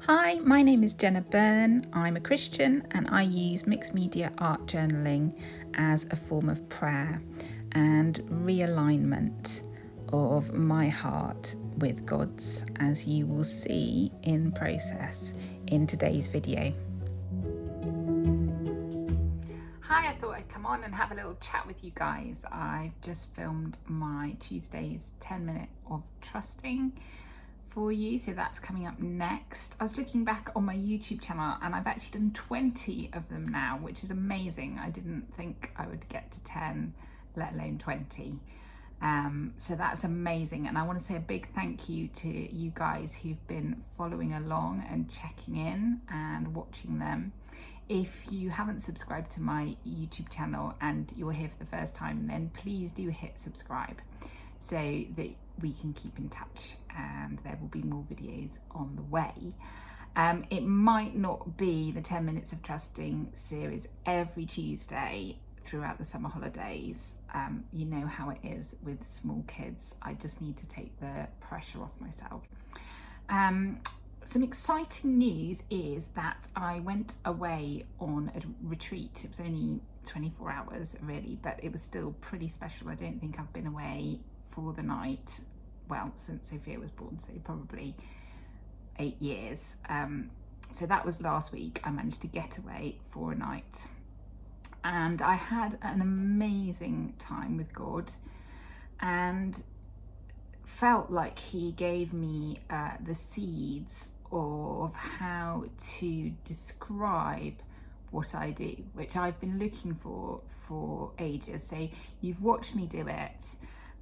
Hi, my name is Jenna Byrne. I'm a Christian and I use mixed media art journaling as a form of prayer and realignment of my heart with God's, as you will see in process in today's video. Hi, I thought I'd come on and have a little chat with you guys. I've just filmed my Tuesday's 10-minute of trusting for you, so that's coming up next. I was looking back on my YouTube channel and I've actually done 20 of them now, which is amazing. I didn't think I would get to 10, let alone 20. So that's amazing, and I want to say a big thank you to you guys who've been following along and checking in and watching them. If you haven't subscribed to my YouTube channel and you're here for the first time, then please do hit subscribe so that we can keep in touch, and there will be more videos on the way. It might not be the 10 Minutes of Trusting series every Tuesday throughout the summer holidays. You know how it is with small kids. I just need to take the pressure off myself. Some exciting news is that I went away on a retreat. It was only 24 hours really, but it was still pretty special. I don't think I've been away for the night, well, since Sophia was born, so probably 8 years. So that was last week. I managed to get away for a night and I had an amazing time with God, and felt like he gave me the seeds of how to describe what I do, which I've been looking for ages. So you've watched me do it,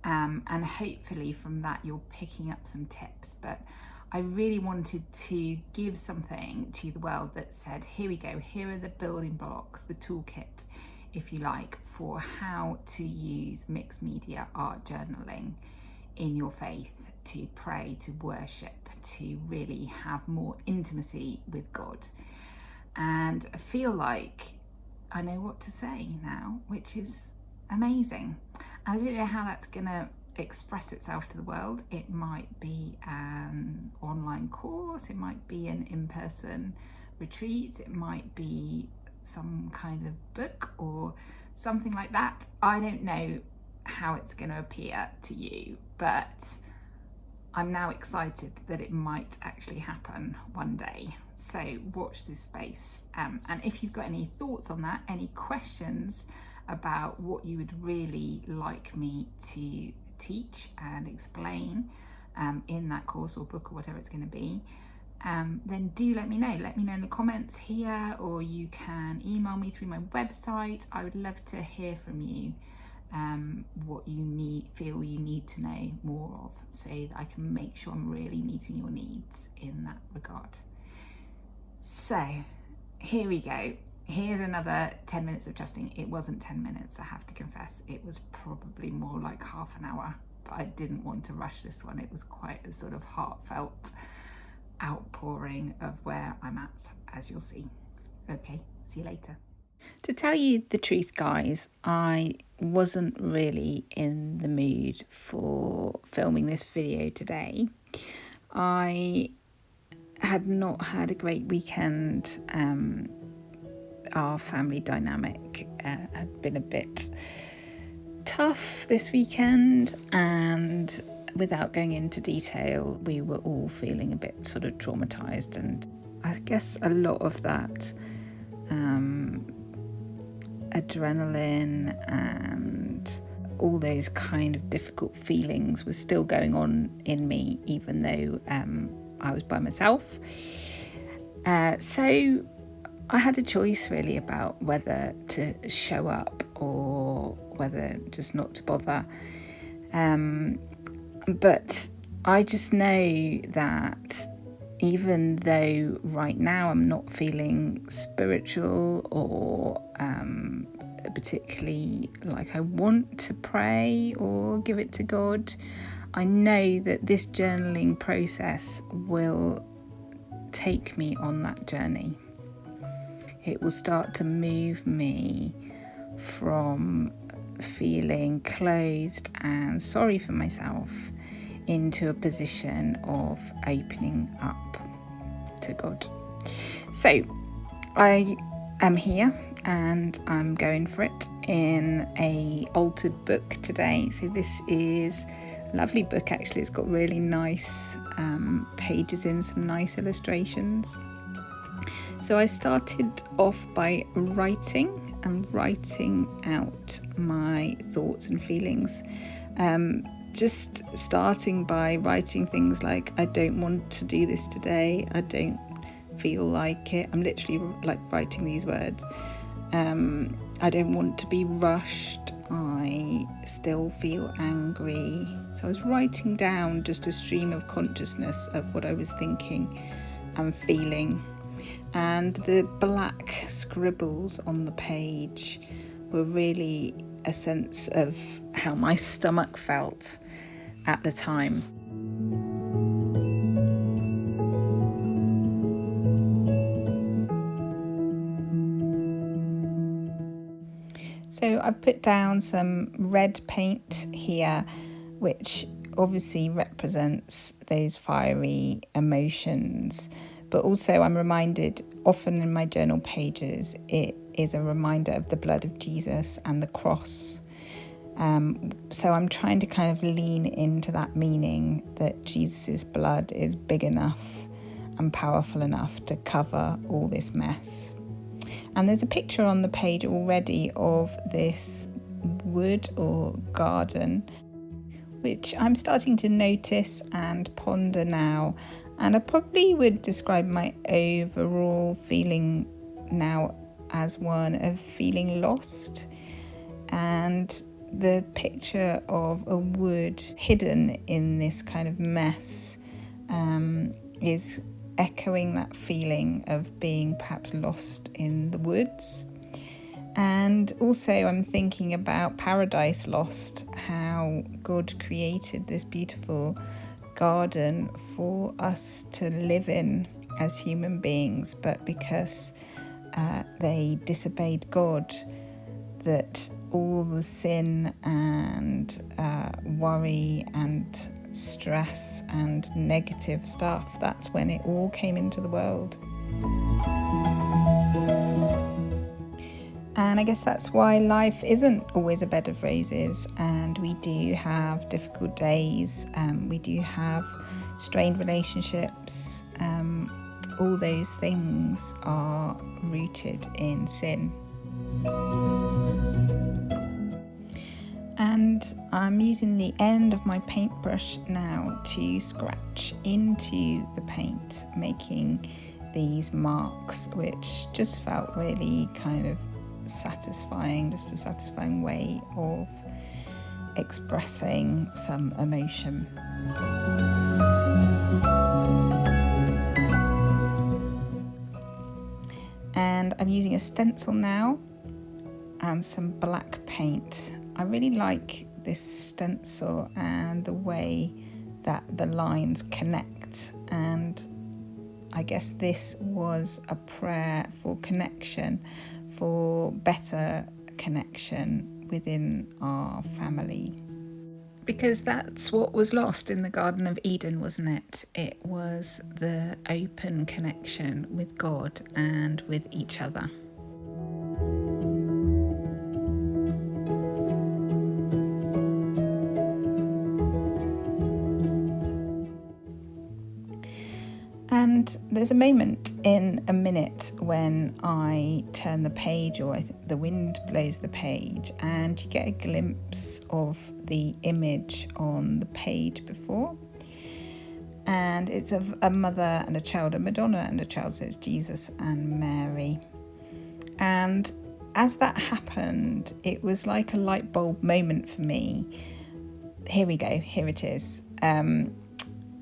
and hopefully from that you're picking up some tips. But I really wanted to give something to the world that said, here we go, here are the building blocks, the toolkit, if you like, for how to use mixed media art journaling in your faith, to pray, to worship, to really have more intimacy with God. And I feel like I know what to say now, which is amazing. I don't know how that's gonna express itself to the world. It might be an online course, it might be an in-person retreat, it might be some kind of book or something like that. I don't know how it's going to appear to you, but I'm now excited that it might actually happen one day. So watch this space. And if you've got any thoughts on that, any questions about what you would really like me to teach and explain in that course or book or whatever it's going to be, then do let me know. Let me know in the comments here, or you can email me through my website. I would love to hear from you, what you feel you need to know more of, so that I can make sure I'm really meeting your needs in that regard. So here we go. Here's another 10 minutes of trusting. It wasn't 10 minutes, I have to confess. It was probably more like half an hour, but I didn't want to rush this one. It was quite a sort of heartfelt outpouring of where I'm at, as you'll see. Okay, see you later. To tell you the truth, guys, I wasn't really in the mood for filming this video today. I had not had a great weekend. Our family dynamic had been a bit tough this weekend, and without going into detail, we were all feeling a bit sort of traumatized, and I guess a lot of that adrenaline and all those kind of difficult feelings was still going on in me, even though I was by myself. So I had a choice really about whether to show up or whether just not to bother. But I just know that even though right now I'm not feeling spiritual or particularly like I want to pray or give it to God, I know that this journaling process will take me on that journey. It will start to move me from feeling closed and sorry for myself into a position of opening up to God. So I am here and I'm going for it in a altered book today. So this is a lovely book actually. It's got really nice pages in, some nice illustrations. So I started off by writing out my thoughts and feelings. Just starting by writing things like, I don't want to do this today, I don't feel like it. I'm literally like writing these words. I don't want to be rushed, I still feel angry. So I was writing down just a stream of consciousness of what I was thinking and feeling. And the black scribbles on the page were really a sense of how my stomach felt at the time. So I've put down some red paint here, which obviously represents those fiery emotions. But also I'm reminded, often in my journal pages, it is a reminder of the blood of Jesus and the cross. So I'm trying to kind of lean into that meaning that Jesus' blood is big enough and powerful enough to cover all this mess. And there's a picture on the page already of this wood or garden, which I'm starting to notice and ponder now. And I probably would describe my overall feeling now as one of feeling lost. And the picture of a wood hidden in this kind of mess is echoing that feeling of being perhaps lost in the woods. And also I'm thinking about Paradise Lost, how God created this beautiful garden for us to live in as human beings, but because they disobeyed God, that all the sin and worry and stress and negative stuff, that's when it all came into the world. And I guess that's why life isn't always a bed of roses, and we do have difficult days, we do have strained relationships. All those things are rooted in sin. And I'm using the end of my paintbrush now to scratch into the paint, making these marks, which just felt really kind of satisfying, just a satisfying way of expressing some emotion. And I'm using a stencil now and some black paint. I really like this stencil and the way that the lines connect, and I guess this was a prayer for connection, for better connection within our family. Because that's what was lost in the Garden of Eden, wasn't it? It was the open connection with God and with each other. And there's a moment in a minute when I turn the page, or the wind blows the page, and you get a glimpse of the image on the page before. And it's of a mother and a child, a Madonna and a child, so it's Jesus and Mary. And as that happened, it was like a light bulb moment for me. Here we go, here it is.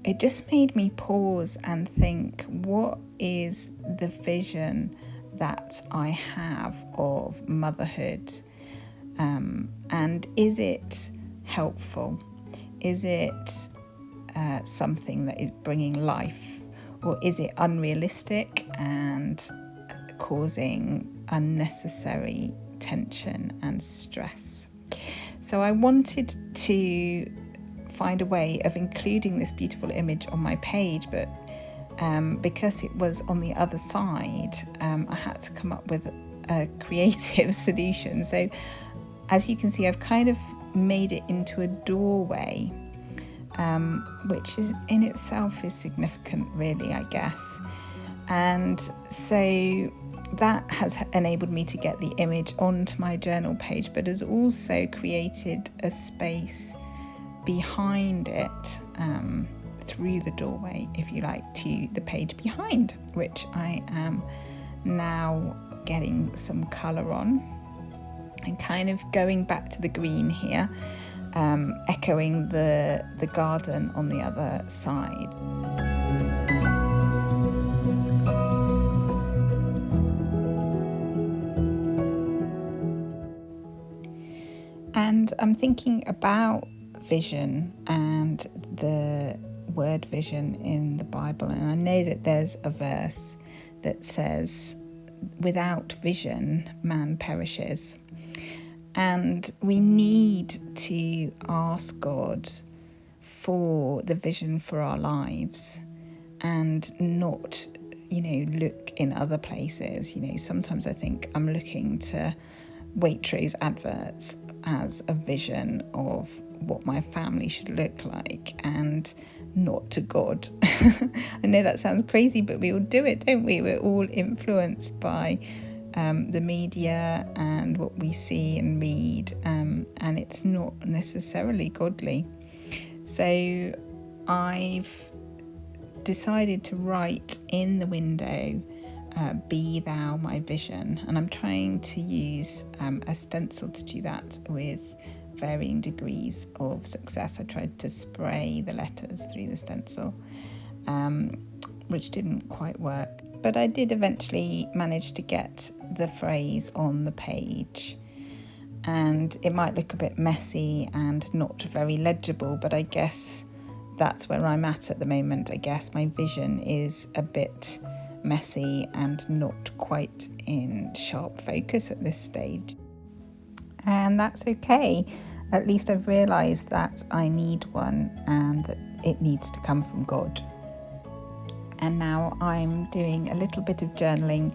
It just made me pause and think, what is the vision that I have of motherhood? And is it helpful? Is it something that is bringing life? Or is it unrealistic and causing unnecessary tension and stress? So I wanted to find a way of including this beautiful image on my page, but because it was on the other side, I had to come up with a creative solution. So as you can see, I've kind of made it into a doorway, which is in itself is significant, really, I guess. And so that has enabled me to get the image onto my journal page, but has also created a space behind it, through the doorway, if you like, to the page behind, which I am now getting some colour on and kind of going back to the green here, echoing the garden on the other side. And I'm thinking about vision and the word vision in the Bible, and I know that there's a verse that says, without vision man perishes. And we need to ask God for the vision for our lives and not, look in other places. Sometimes I think I'm looking to Waitrose adverts as a vision of what my family should look like, and not to God. I know that sounds crazy, but we all do it, don't we? We're all influenced by the media and what we see and read, and it's not necessarily godly. So I've decided to write in the window, be thou my vision, and I'm trying to use a stencil to do that with varying degrees of success. I tried to spray the letters through the stencil, which didn't quite work, but I did eventually manage to get the phrase on the page. And it might look a bit messy and not very legible, but I guess that's where I'm at the moment. I guess my vision is a bit messy and not quite in sharp focus at this stage. And that's okay. At least I've realised that I need one and that it needs to come from God. And now I'm doing a little bit of journaling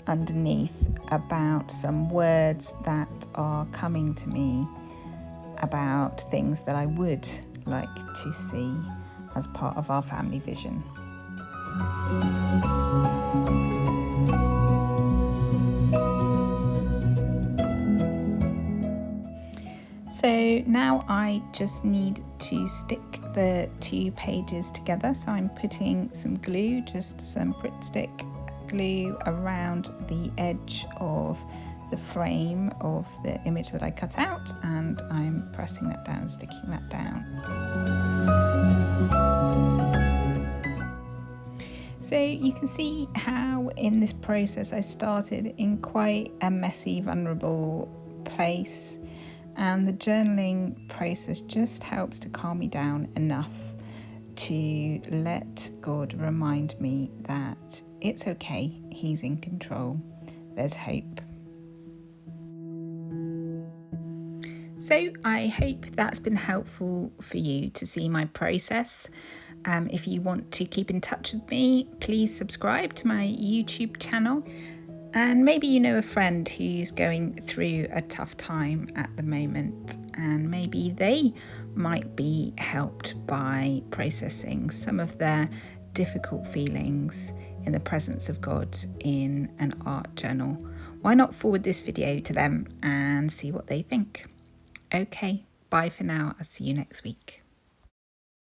underneath about some words that are coming to me about things that I would like to see as part of our family vision. So now I just need to stick the 2 pages together. So I'm putting some glue, just some Pritt stick glue, around the edge of the frame of the image that I cut out, and I'm pressing that down, sticking that down. So you can see how in this process I started in quite a messy, vulnerable place, and the journaling process just helps to calm me down enough to let God remind me that it's okay, He's in control, there's hope. So I hope that's been helpful for you to see my process. If you want to keep in touch with me, please subscribe to my YouTube channel. And maybe you know a friend who's going through a tough time at the moment, and maybe they might be helped by processing some of their difficult feelings in the presence of God in an art journal. Why not forward this video to them and see what they think? Okay, bye for now. I'll see you next week.